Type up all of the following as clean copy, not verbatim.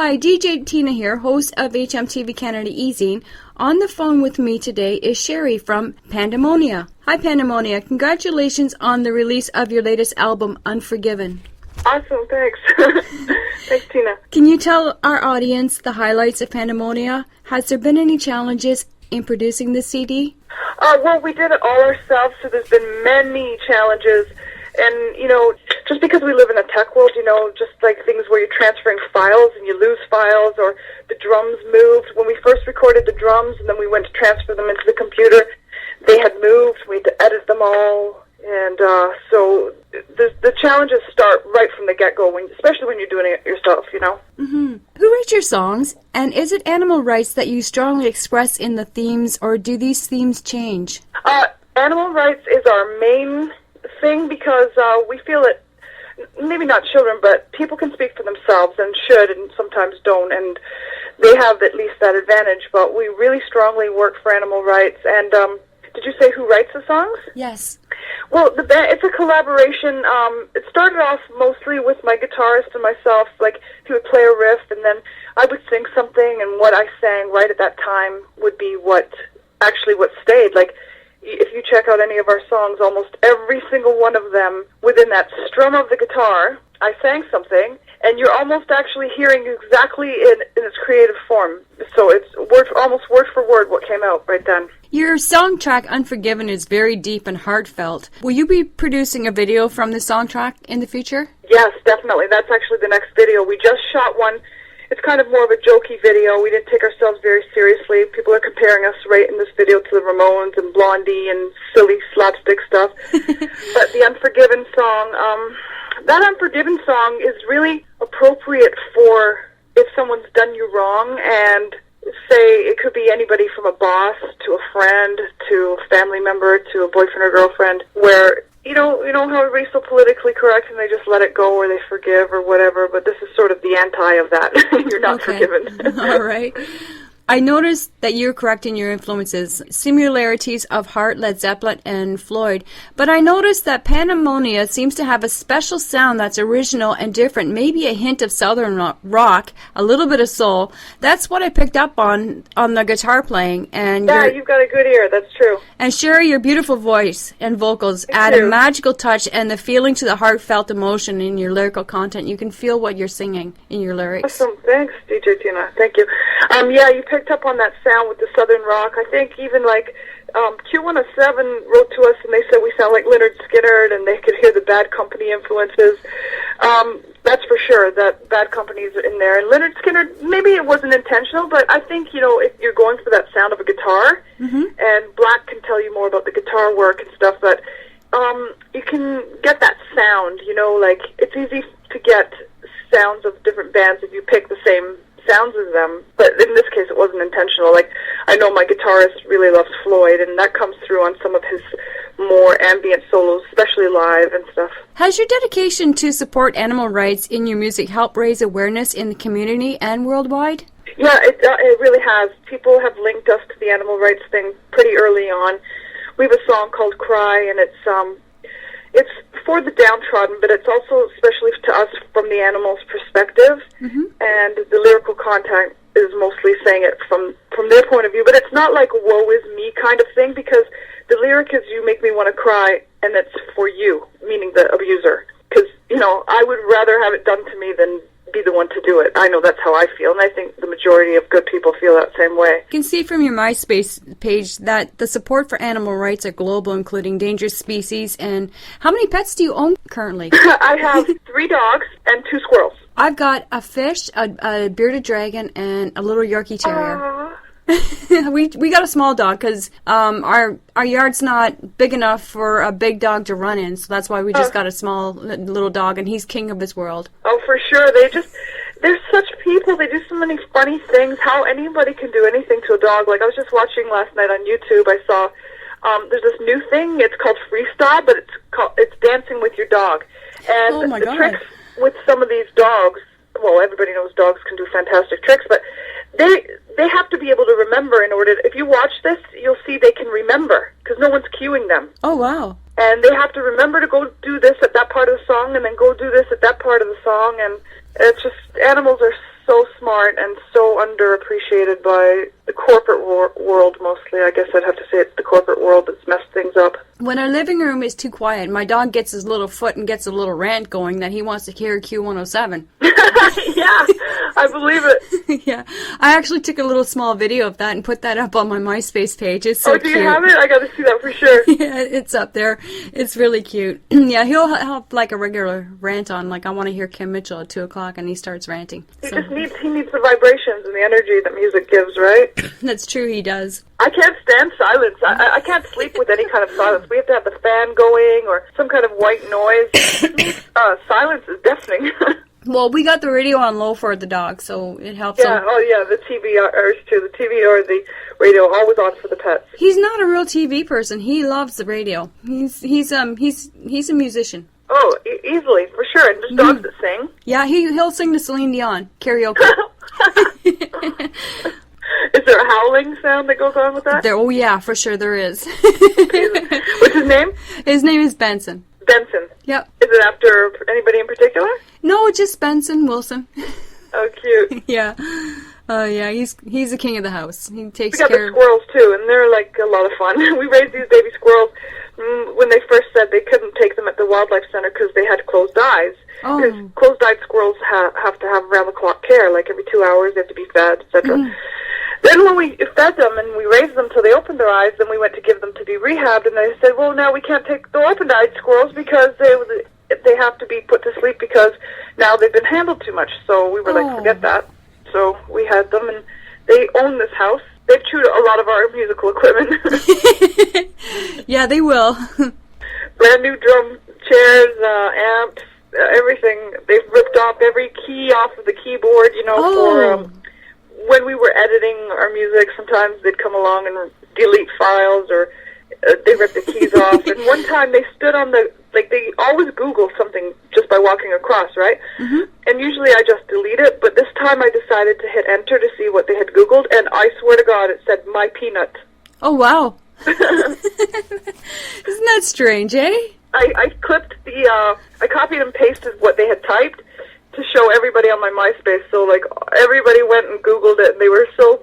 Hi, DJ Tina here, host of HMTV Canada E-Zine. On the phone with me today is Sherry from Pandamonia. Hi, Pandamonia. Congratulations on the release of your latest album, Unforgiven. Awesome, thanks. Thanks, Tina. Can you tell our audience the highlights of Pandamonia? Has there been any challenges in producing this CD? Well, we did it all ourselves, so there's been many challenges. And, just because we live in a tech world, just like things where you're transferring files and you lose files, or the drums moved. When we first recorded the drums and then we went to transfer them into the computer, they had moved. We had to edit them all. And so the challenges start right from the get-go, especially when you're doing it yourself, Mm-hmm. Who writes your songs? And is it animal rights that you strongly express in the themes, or do these themes change? Animal rights is our main thing because we feel that maybe not children, but people can speak for themselves and should and sometimes don't, and they have at least that advantage. But we really strongly work for animal rights. And did you say who writes the songs? Yes. Well, the band, it's a collaboration. It started off mostly with my guitarist and myself. Like, he would play a riff, and then I would sing something, and what I sang right at that time would be what stayed. Like, if you check out any of our songs, almost every single one of them, within that strum of the guitar, I sang something, and you're almost actually hearing exactly in its creative form. So it's almost word for word what came out right then. Your song track, Unforgiven, is very deep and heartfelt. Will you be producing a video from the song track in the future? Yes, definitely. That's actually the next video. We just shot one. It's kind of more of a jokey video. We didn't take ourselves very seriously. People are comparing us right in this video to the Ramones and Blondie and silly slapstick stuff. But the Unforgiven song, that Unforgiven song is really appropriate for if someone's done you wrong, and say it could be anybody from a boss to a friend to a family member to a boyfriend or girlfriend, where you know how everybody's so politically correct and they just let it go or they forgive or whatever, but this is sort of the anti of that. You're not forgiven. All right. I noticed that you're correct in your influences, similarities of Heart, Led Zeppelin, and Floyd, but I noticed that Pandamonia seems to have a special sound that's original and different, maybe a hint of southern rock, a little bit of soul. That's what I picked up on the guitar playing. And yeah, you've got a good ear, that's true. And Sherry, your beautiful voice and vocals add a magical touch and the feeling to the heartfelt emotion in your lyrical content. You can feel what you're singing in your lyrics. Awesome, thanks, DJ Tina, thank you. Yeah, you picked up on that sound with the southern rock. I think even like Q107 wrote to us and they said we sound like Leonard Skinner, and they could hear the Bad Company influences. That's for sure, that Bad Company's in there. And Leonard Skinner, maybe it wasn't intentional, but I think, if you're going for that sound of a guitar, and Black can tell you more about the guitar work and stuff, but you can get that sound, like it's easy to get sounds of different bands if you pick the same sounds as them, but in this case it wasn't intentional. Like, I know my guitarist really loves Floyd, and that comes through on some of his more ambient solos, especially live and stuff. Has your dedication to support animal rights in your music helped raise awareness in the community and worldwide? Yeah, it really has. People have linked us to the animal rights thing pretty early on. We have a song called Cry, and it's for the downtrodden, but it's also especially to us from the animal's perspective, and the lyrical content is mostly saying it from their point of view, but it's not like woe is me kind of thing, because the lyric is you make me want to cry, and it's for you, meaning the abuser, because, I would rather have it done to me than be the one to do it. I know that's how I feel, and I think the majority of good people feel that same way. You can see from your MySpace page that the support for animal rights are global, including endangered species. And how many pets do you own currently? I have 3 dogs and 2 squirrels. I've got a fish, a bearded dragon, and a little Yorkie Terrier. We got a small dog because our yard's not big enough for a big dog to run in, so that's why we just got a small little dog, and he's king of his world. Oh, for sure. They're such people. They do so many funny things. How anybody can do anything to a dog. Like, I was just watching last night on YouTube. I saw there's this new thing. It's called freestyle, but it's dancing with your dog. And the tricks with some of these dogs. Well, everybody knows dogs can do fantastic tricks, but they have to be able to remember in order. If you watch this, you'll see they can remember because no one's cueing them. Oh, wow. And they have to remember to go do this at that part of the song and then go do this at that part of the song. And it's just, animals are so smart and so underappreciated by the corporate world mostly. I guess I'd have to say it's the corporate world that's messed things up. When our living room is too quiet, my dog gets his little foot and gets a little rant going that he wants to hear Q107. Yeah, I believe it. Yeah, I actually took a little small video of that and put that up on my MySpace page. It's so do cute. you have it? I got to see that for sure. Yeah, it's up there. It's really cute. Yeah, he'll have like a regular rant on, like I want to hear Kim Mitchell at 2 o'clock, and he starts ranting. He needs the vibrations and the energy that music gives, right? That's true, he does. I can't stand silence. I can't sleep with any kind of silence. We have to have the fan going or some kind of white noise. Silence is deafening. Well, we got the radio on low for the dog, so it helps. Yeah, the TV too. The TV or the radio always on for the pets. He's not a real TV person. He loves the radio. He's a musician. Oh, easily, for sure. And there's dogs that sing. Yeah, he'll sing to Celine Dion karaoke. Is there a howling sound that goes on with that? Oh yeah, for sure there is. What's his name? His name is Benson. Benson. Yep. Is it after anybody in particular? No, just Benson Wilson. Oh, cute. Yeah. Oh, yeah, he's the king of the house. He takes care. We got the squirrels, too, and they're, like, a lot of fun. We raised these baby squirrels when they first said they couldn't take them at the wildlife center because they had closed eyes. Oh. Because closed-eyed squirrels have to have round-the-clock care, like every 2 hours they have to be fed, etc. Then when we fed them and we raised them till they opened their eyes, then we went to give them to be rehabbed, and they said, well, now we can't take the open-eyed squirrels because they have to be put to sleep because now they've been handled too much. So we were like, forget that. So we had them, and they own this house. They've chewed a lot of our musical equipment. Yeah, they will. Brand new drum chairs, amps, everything. They've ripped off every key off of the keyboard, for when we were editing our music. Sometimes they'd come along and delete files, or they ripped the keys off. And one time they stood on they always Google something just by walking across, right? Mm-hmm. And usually I just delete it, but this time I decided to hit enter to see what they had Googled, and I swear to God it said my peanut. Oh, wow. Isn't that strange, eh? I clipped I copied and pasted what they had typed to show everybody on my MySpace, so like everybody went and Googled it, and they were so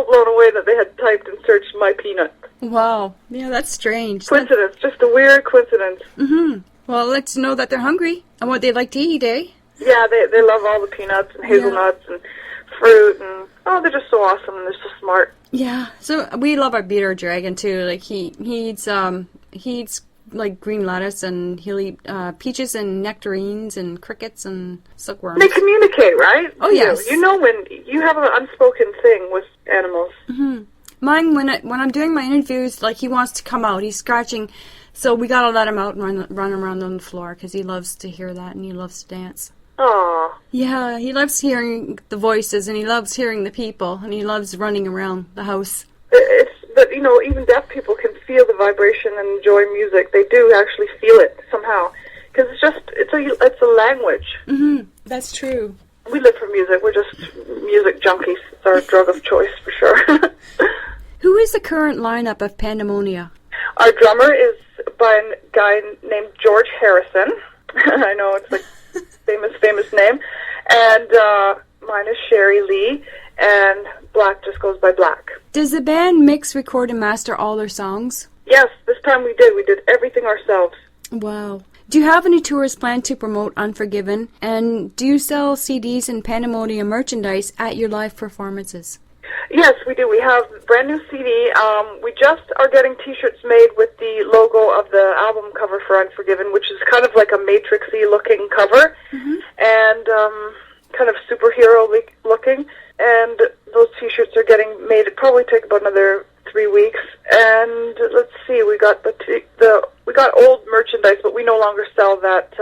blown away that they had typed and searched my peanut. Wow. Yeah, that's strange. Coincidence. Just a weird coincidence. Mm-hmm. Well, it lets you know that they're hungry and what they like to eat, eh? Yeah, they love all the peanuts and hazelnuts and fruit, and they're just so awesome and they're so smart. Yeah. So we love our beater dragon too. Like he eats like green lettuce, and he'll eat peaches and nectarines and crickets and silkworms. They communicate, right? Oh, yes. You know when you have an unspoken thing with animals. Mm-hmm. Mine, when I'm doing my interviews, like he wants to come out. He's scratching, so we gotta let him out and run around on the floor because he loves to hear that and he loves to dance. Aww. Yeah, he loves hearing the voices and he loves hearing the people and he loves running around the house. But even deaf people can feel the vibration and enjoy music. They do actually feel it somehow because it's a language. Mm-hmm. That's true. We live for music. We're just music junkies. It's our drug of choice for sure. Who is the current lineup of Pandamonia? Our drummer is by a guy named George Harrison. I know it's like famous name. And mine is Sherry Lee, and Black just goes by Black. Does the band mix, record, and master all their songs? Yes, this time we did. We did everything ourselves. Wow. Do you have any tours planned to promote Unforgiven? And do you sell CDs and Pandamonia merchandise at your live performances? Yes, we do. We have a brand new CD. We just are getting T-shirts made with the logo of the album cover for Unforgiven, which is kind of like a Matrix-y looking cover, and kind of superhero looking. And those T-shirts are getting made. It probably take about another 3 weeks. And let's see, we got we got old merchandise, but we no longer sell that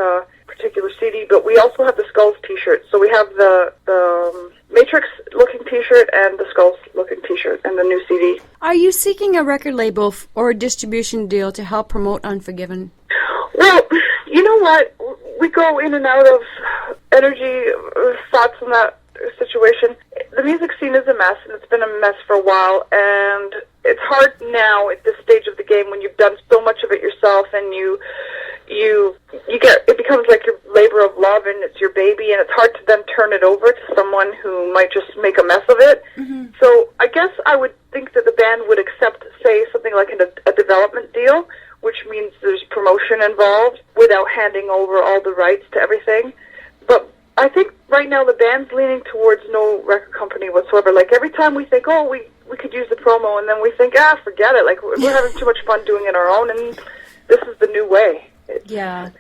particular CD. But we also have the Skulls T-shirt. So we have the Matrix-looking T-shirt and the Skulls-looking T-shirt and the new CD. Are you seeking a record label or a distribution deal to help promote Unforgiven? Well, you know what? We go in and out of energy, thoughts, and that situation. The music scene is a mess, and it's been a mess for a while, and it's hard now at this stage of the game when you've done so much of it yourself, and you get, it becomes like your labor of love, and it's your baby, and it's hard to then turn it over to someone who might just make a mess of it. Mm-hmm. So I guess I would think that the band would accept, say, something like a development deal, which means there's promotion involved without handing over all the rights to everything. But I think right now the band's leaning towards no record company whatsoever. Like, every time we think, oh, we could use the promo, and then we think, forget it. Like, we're having too much fun doing it our own, and this is the new way. It's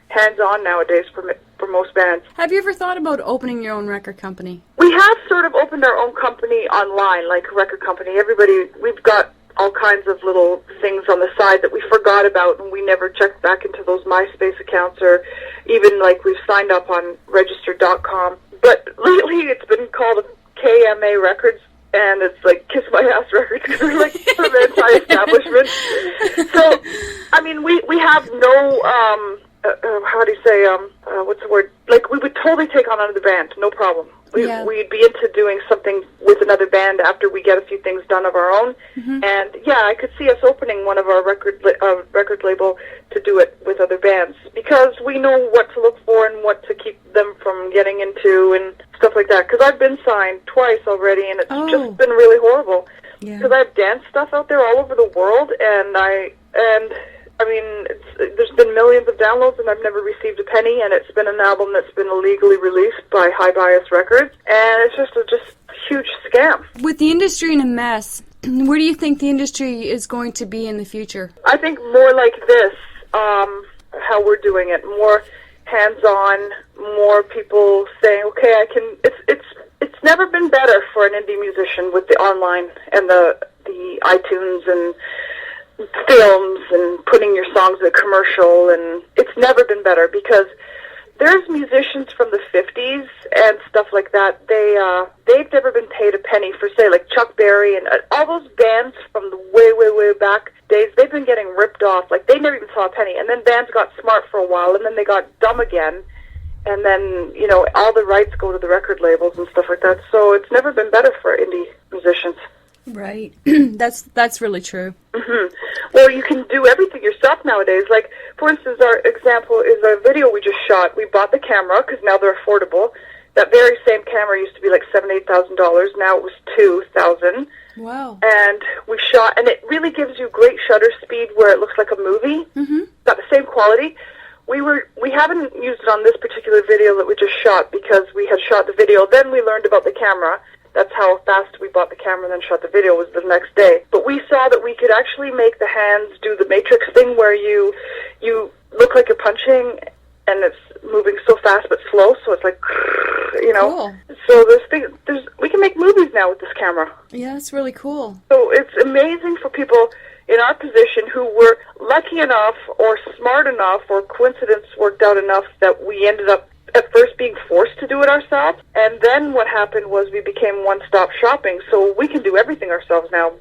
hands-on nowadays for most bands. Have you ever thought about opening your own record company? We have sort of opened our own company online, like a record company. We've got all kinds of little things on the side that we forgot about, and we never checked back into those MySpace accounts, or even, like, we've signed up on register.com. But lately it's been called KMA Records, and it's like Kiss My Ass Records, because we're like sort of anti-establishment. So, I mean, we have no, how do you say, what's the word? Like, we would totally take on another band, no problem. We'd be into doing something with another band after we get a few things done of our own. Mm-hmm. And, I could see us opening one of our record label to do it with other bands, because we know what to look for and what to keep them from getting into and stuff like that. Because I've been signed twice already, and it's just been really horrible. Because I have dance stuff out there all over the world, and I mean, there's been millions of downloads, and I've never received a penny, and it's been an album that's been illegally released by High Bias Records, and it's just a huge scam. With the industry in a mess, where do you think the industry is going to be in the future? I think more like this, how we're doing it, more hands-on, more people saying, okay, I can. It's never been better for an indie musician with the online and the iTunes and films and putting your songs in a commercial, and it's never been better, because there's musicians from the 50s and stuff like that. They've never been paid a penny for, say, like Chuck Berry and all those bands from the way back days. They've been getting ripped off. Like, they never even saw a penny. And then bands got smart for a while, and then they got dumb again. And then, all the rights go to the record labels and stuff like that. So it's never been better for indie musicians. Right. That's really true. Mm-hmm. Well, you can do everything yourself nowadays. Like, for instance, our example is a video we just shot. We bought the camera, because now they're affordable. That very same camera used to be like $7,000, $8,000. Now it was $2,000. Wow. And we shot, and it really gives you great shutter speed where it looks like a movie. Mm-hmm. Got the same quality. We haven't used it on this particular video that we just shot, because we had shot the video. Then we learned about the camera. That's how fast we bought the camera and then shot the video, was the next day. But we saw that we could actually make the hands do the Matrix thing, where you look like you're punching, and it's moving so fast but slow, so it's like, Cool. So we can make movies now with this camera. Yeah, that's really cool. So it's amazing for people in our position who were lucky enough, or smart enough, or coincidence worked out enough that we ended up at first being forced to do it ourselves, and then what happened was we became one-stop shopping, so we can do everything ourselves now.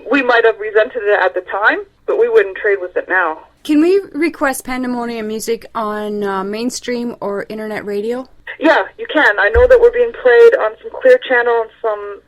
We might have resented it at the time, but we wouldn't trade with it now. Can we request Pandamonia music on mainstream or internet radio? Yeah, you can. I know that we're being played on some Clear Channel and some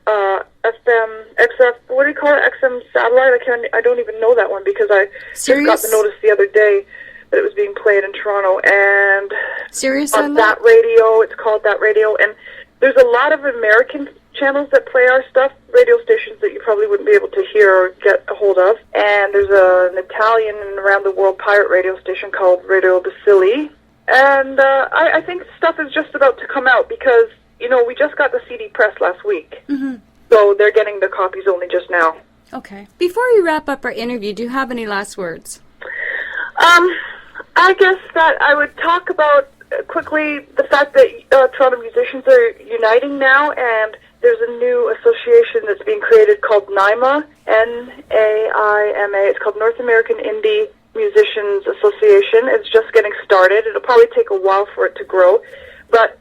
FM, XF, what do you call it, XM Satellite? I don't even know that one, because I just got the notice the other day that it was being played in Toronto, and Sirius on That Radio, it's called That Radio, and there's a lot of American channels that play our stuff, radio stations that you probably wouldn't be able to hear or get a hold of, and there's an Italian and around the world pirate radio station called Radio Bacilli, and I think stuff is just about to come out, because, we just got the CD press last week, mm-hmm. So they're getting the copies only just now. Okay. Before we wrap up our interview, do you have any last words? I guess that I would talk about quickly the fact that Toronto musicians are uniting now, and there's a new association that's being created called NAIMA, N-A-I-M-A. It's called North American Indie Musicians Association. It's just getting started. It'll probably take a while for it to grow, but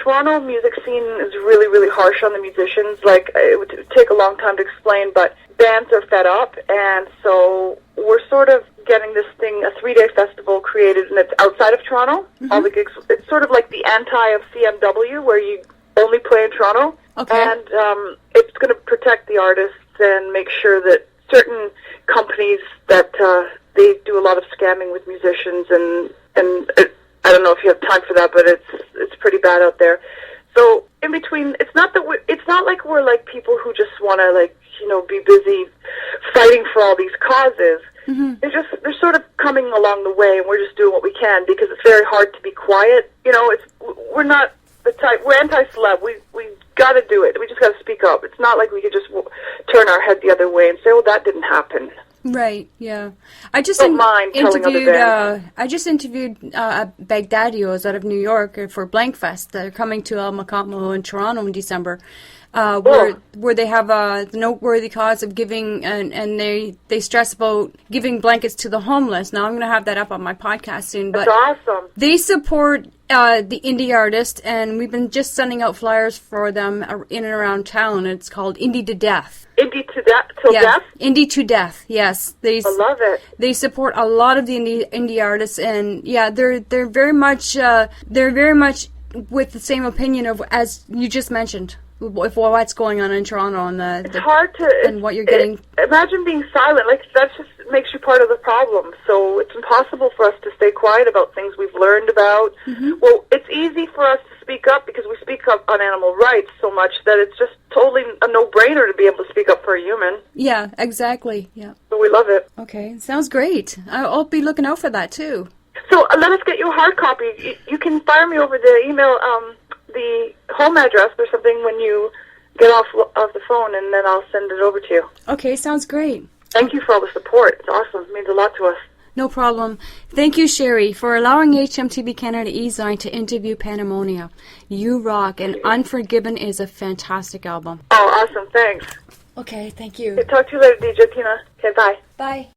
Toronto music scene is really, really harsh on the musicians. Like, it would take a long time to explain, but bands are fed up, and so we're sort of getting this thing, a 3-day festival created, and it's outside of Toronto. Mm-hmm. All the gigs, it's sort of like the anti of CMW, where you only play in Toronto. Okay. And it's going to protect the artists and make sure that certain companies that they do a lot of scamming with musicians, and I don't know if you have time for that, but it's pretty bad out there. So in between, it's not like we're like people who just want to like, you know, be busy fighting for all these causes. Mm-hmm. They're sort of coming along the way, and we're just doing what we can because it's very hard to be quiet. You know, we're not the type. We're anti-celeb. We got to do it. We just got to speak up. It's not like we could just turn our head the other way and say, "Oh, that didn't happen." Right. Yeah. I just Don't mind telling other bands. I just interviewed Baghdadios out of New York for Blankfest. They're coming to El Macamo in Toronto in December. Where they have the noteworthy cause of giving, and they stress about giving blankets to the homeless. Now I'm going to have that up on my podcast soon. But that's awesome. They support the indie artist, and we've been just sending out flyers for them in and around town. It's called Indie to Death. Indie to death? Till death? Indie to Death. Yes, I love it. They support a lot of the indie artists, and yeah, they're very much with the same opinion of as you just mentioned. With what's going on in Toronto and it's hard to and what you're getting. Imagine being silent. Like that just makes you part of the problem. So it's impossible for us to stay quiet about things we've learned about. Mm-hmm. Well, it's easy for us to speak up because we speak up on animal rights so much that it's just totally a no-brainer to be able to speak up for a human. Yeah, exactly. Yeah. So we love it. Okay, sounds great. I'll be looking out for that too. So let us get you a hard copy. You can fire me over the email. The home address or something when you get off the phone, and then I'll send it over to you. Okay, sounds great. Thank you for all the support. It's awesome. It means a lot to us. No problem. Thank you, Sherry, for allowing HMTB Canada E-Zine to interview Pandamonia. You rock, and Unforgiven is a fantastic album. Oh, awesome. Thanks. Okay, thank you. Okay, talk to you later, DJ Tina. Okay, bye. Bye.